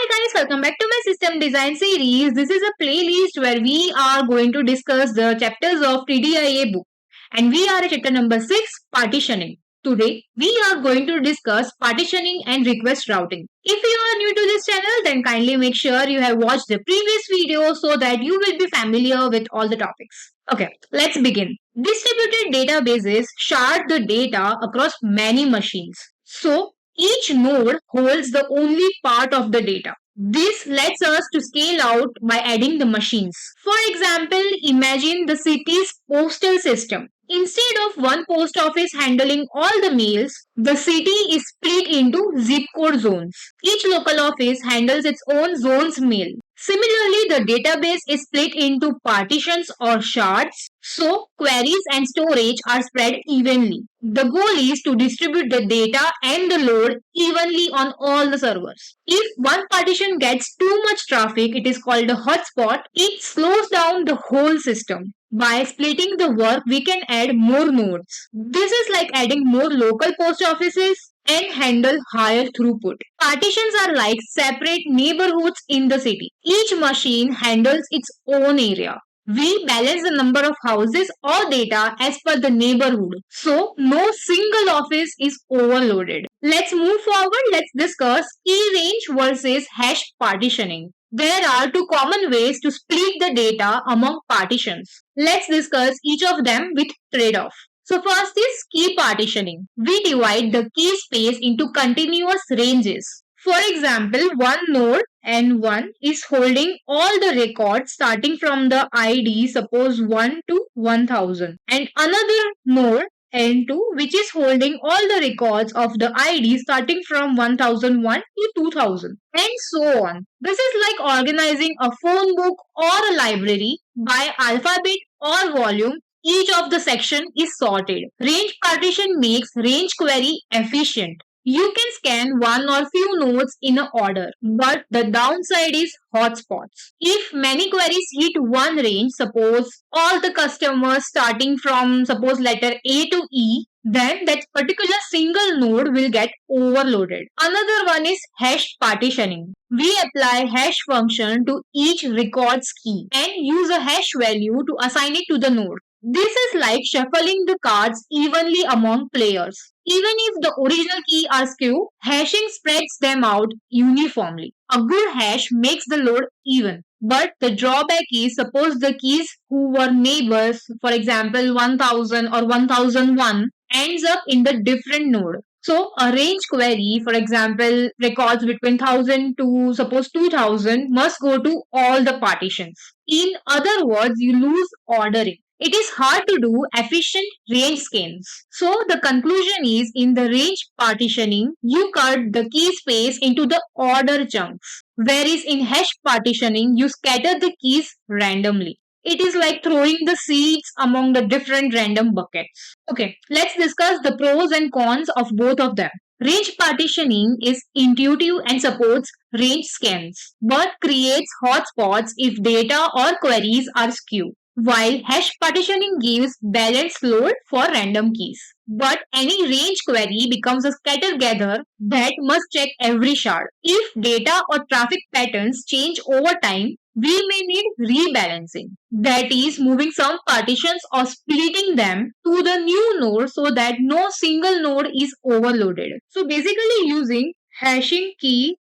Hi guys, welcome back to my system design series. This is a playlist where we are going to discuss the chapters of TDIA book. And we are at chapter number 6, partitioning. Today, we are going to discuss partitioning and request routing. If you are new to this channel, then kindly make sure you have watched the previous video so that you will be familiar with all the topics. Okay, let's begin. Distributed databases shard the data across many machines. So, each node holds the only part of the data. This lets us to scale out by adding the machines. For example, imagine the city's postal system. Instead of one post office handling all the mails, the city is split into zip code zones. Each local office handles its own zone's mail. Similarly, the database is split into partitions or shards, so queries and storage are spread evenly. The goal is to distribute the data and the load evenly on all the servers. If one partition gets too much traffic, it is called a hotspot. It slows down the whole system. By splitting the work, we can add more nodes. This is like adding more local post offices and handle higher throughput. Partitions are like separate neighborhoods in the city. Each machine handles its own area. We balance the number of houses or data as per the neighborhood. So, no single office is overloaded. Let's move forward. Let's discuss key range versus hash partitioning. There are two common ways to split the data among partitions. Let's discuss each of them with trade-off. So first is key partitioning. We divide the key space into continuous ranges. For example, one node N1 is holding all the records starting from the ID, suppose 1 to 1000, and another node N2 which is holding all the records of the ID starting from 1001 to 2000, and so on. This is like organizing a phone book or a library by alphabet or volume. Each of the section is sorted. Range partition makes range query efficient. You can scan one or few nodes in an order, but the downside is hotspots. If many queries hit one range, suppose all the customers starting from suppose letter A to E, then that particular single node will get overloaded. Another one is hash partitioning. We apply hash function to each records key and use a hash value to assign it to the node. This is like shuffling the cards evenly among players. Even if the original key are skew, hashing spreads them out uniformly. A good hash makes the load even. But the drawback is, suppose the keys who were neighbors, for example 1000 or 1001, ends up in the different node. So a range query, for example, records between 1000 to suppose 2000 must go to all the partitions. In other words, you lose ordering. It is hard to do efficient range scans. So the conclusion is, in the range partitioning, you cut the key space into the order chunks. Whereas in hash partitioning, you scatter the keys randomly. It is like throwing the seeds among the different random buckets. Okay, let's discuss the pros and cons of both of them. Range partitioning is intuitive and supports range scans, but creates hotspots if data or queries are skewed, while hash partitioning gives balanced load for random keys. But any range query becomes a scatter gather that must check every shard. If data or traffic patterns change over time, we may need rebalancing. That is, moving some partitions or splitting them to the new node so that no single node is overloaded. So basically, using hashing key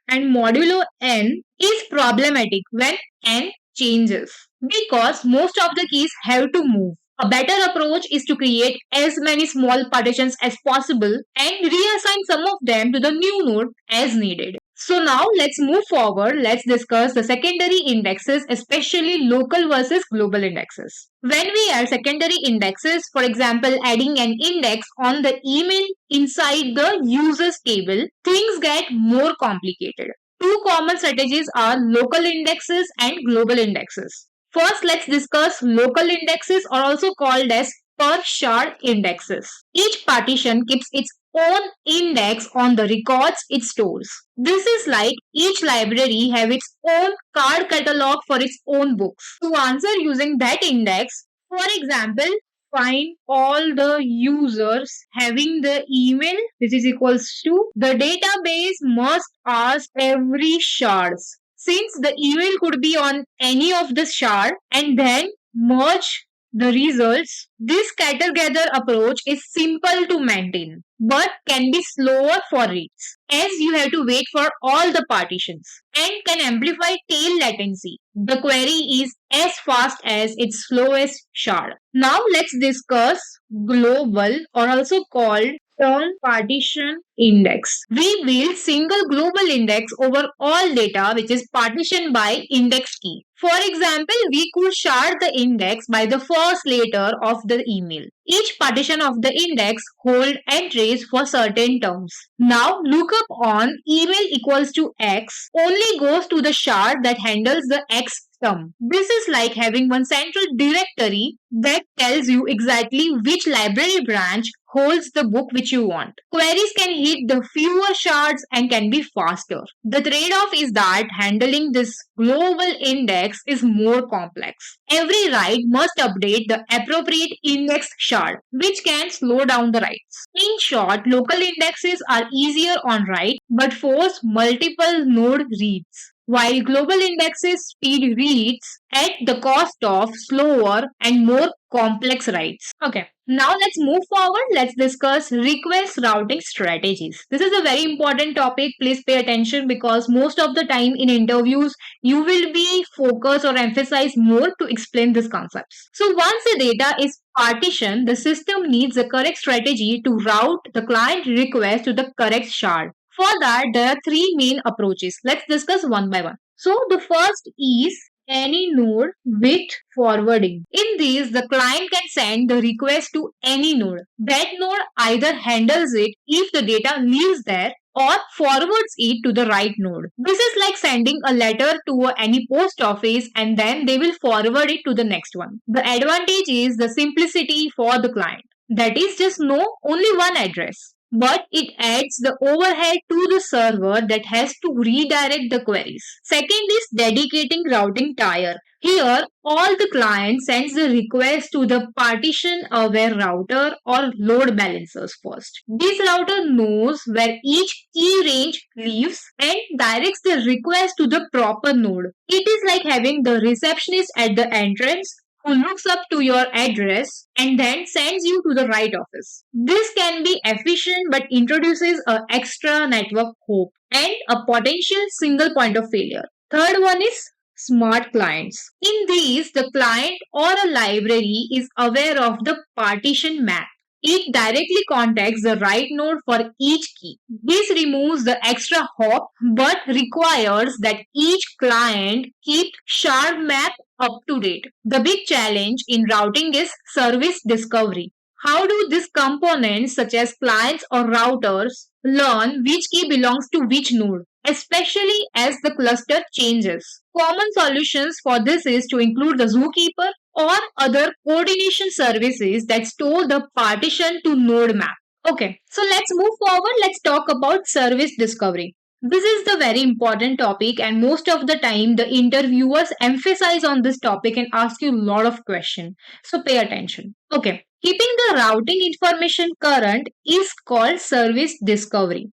and modulo n is problematic when n changes, because most of the keys have to move. A better approach is to create as many small partitions as possible and reassign some of them to the new node as needed. So now let's move forward. Let's discuss the secondary indexes, especially local versus global indexes. When we add secondary indexes, for example, adding an index on the email inside the users table, things get more complicated. Two common strategies are local indexes and global indexes. First, let's discuss local indexes, or also called as per shard indexes. Each partition keeps its own index on the records it stores. This is like each library have its own card catalog for its own books. To answer using that index, for example, find all the users having the email which is equals to the database must ask every shards. Since the email could be on any of the shard and then merge the results, this scatter gather approach is simple to maintain but can be slower for reads as you have to wait for all the partitions and can amplify tail latency. The query is as fast as its slowest shard. Now let's discuss global or also called term partition index. We build single global index over all data which is partitioned by index key. For example, we could shard the index by the first letter of the email. Each partition of the index hold entries for certain terms. Now, lookup on email equals to X only goes to the shard that handles the X term. This is like having one central directory that tells you exactly which library branch holds the book which you want. Queries can hit the fewer shards and can be faster. The trade-off is that handling this global index is more complex. Every write must update the appropriate index shard, which can slow down the writes. In short, local indexes are easier on write but force multiple node reads, while global indexes speed reads at the cost of slower and more complex writes. Okay, now let's move forward. Let's discuss request routing strategies. This is a very important topic. Please pay attention because most of the time in interviews, you will be focused or emphasize more to explain these concepts. So once the data is partitioned, the system needs the correct strategy to route the client request to the correct shard. For that, there are three main approaches. Let's discuss one by one. So the first is any node with forwarding. In these, the client can send the request to any node. That node either handles it if the data leaves there or forwards it to the right node. This is like sending a letter to any post office and then they will forward it to the next one. The advantage is the simplicity for the client. That is just know only one address. But it adds the overhead to the server that has to redirect the queries. Second is dedicating routing tier. Here, all the client sends the request to the partition-aware router or load balancers first. This router knows where each key range lives and directs the request to the proper node. It is like having the receptionist at the entrance who looks up to your address and then sends you to the right office. This can be efficient but introduces an extra network hop and a potential single point of failure. Third one is smart clients. In these, the client or a library is aware of the partition map. It directly contacts the right node for each key. This removes the extra hop but requires that each client keep shard map up to date. The big challenge in routing is service discovery. How do these components such as clients or routers learn which key belongs to which node, especially as the cluster changes? Common solutions for this is to include the Zookeeper or other coordination services that store the partition to node map. Okay, so let's move forward. Let's talk about service discovery. This is the very important topic and most of the time the interviewers emphasize on this topic and ask you a lot of questions. So pay attention. Okay, keeping the routing information current is called service discovery.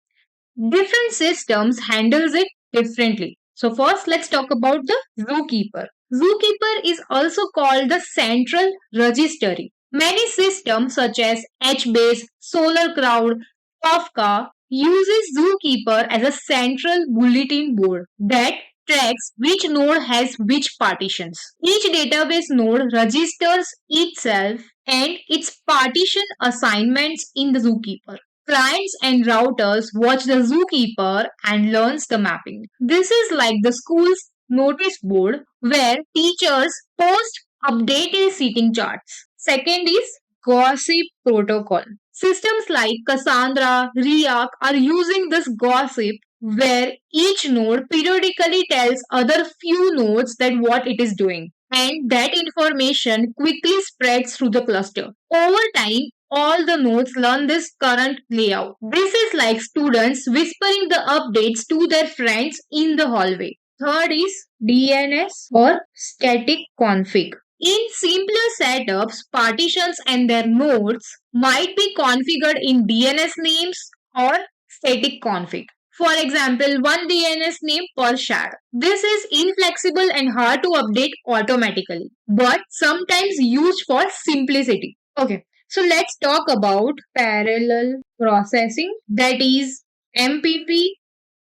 Different systems handles it differently. So first let's talk about the Zookeeper. Zookeeper is also called the central registry. Many systems such as HBase, SolarCrowd, Kafka uses Zookeeper as a central bulletin board that tracks which node has which partitions. Each database node registers itself and its partition assignments in the Zookeeper. Clients and routers watch the Zookeeper and learns the mapping. This is like the school's notice board where teachers post updated seating charts. Second is gossip protocol. Systems like Cassandra, React are using this gossip where each node periodically tells other few nodes that what it is doing and that information quickly spreads through the cluster. Over time, all the nodes learn this current layout. This is like students whispering the updates to their friends in the hallway. Third is DNS or static config. In simpler setups, partitions and their nodes might be configured in DNS names or static config. For example, one DNS name per shard. This is inflexible and hard to update automatically, but sometimes used for simplicity. Okay, so let's talk about parallel processing, that is MPP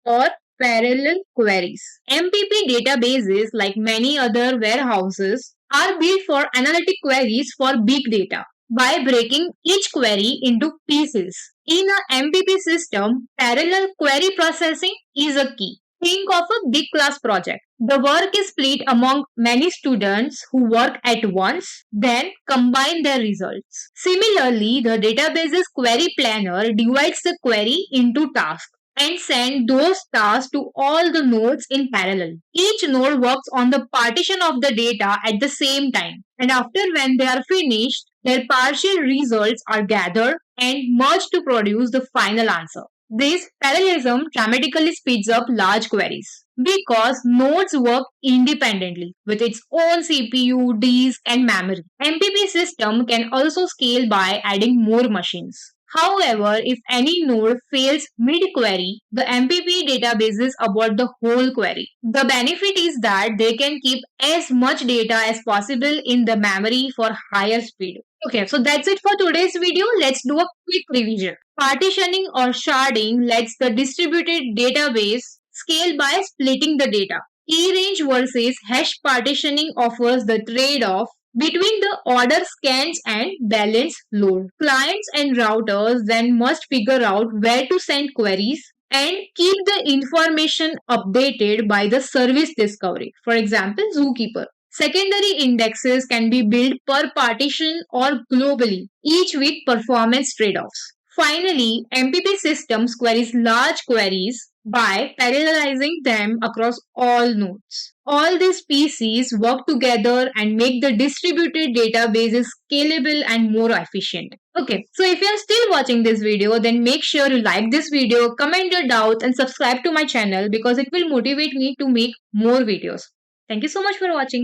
or parallel queries. MPP databases, like many other warehouses, are built for analytic queries for big data by breaking each query into pieces. In a MPP system, parallel query processing is a key. Think of a big class project. The work is split among many students who work at once, then combine their results. Similarly, the database's query planner divides the query into tasks and send those tasks to all the nodes in parallel. Each node works on the partition of the data at the same time, and after when they are finished, their partial results are gathered and merged to produce the final answer. This parallelism dramatically speeds up large queries because nodes work independently with its own CPU, disk, and memory. MPP system can also scale by adding more machines. However, if any node fails mid-query, the MPP databases abort the whole query. The benefit is that they can keep as much data as possible in the memory for higher speed. Okay, so that's it for today's video. Let's do a quick revision. Partitioning or sharding lets the distributed database scale by splitting the data. E-range versus hash partitioning offers the trade-off between the order scans and balance load. Clients and routers then must figure out where to send queries and keep the information updated by the service discovery. For example, Zookeeper. Secondary indexes can be built per partition or globally, each with performance trade-offs. Finally, MPP systems queries large queries by parallelizing them across all nodes. All these pieces work together and make the distributed databases scalable and more efficient. Okay, so if you are still watching this video, then make sure you like this video, comment your doubts, and subscribe to my channel because it will motivate me to make more videos. Thank you so much for watching.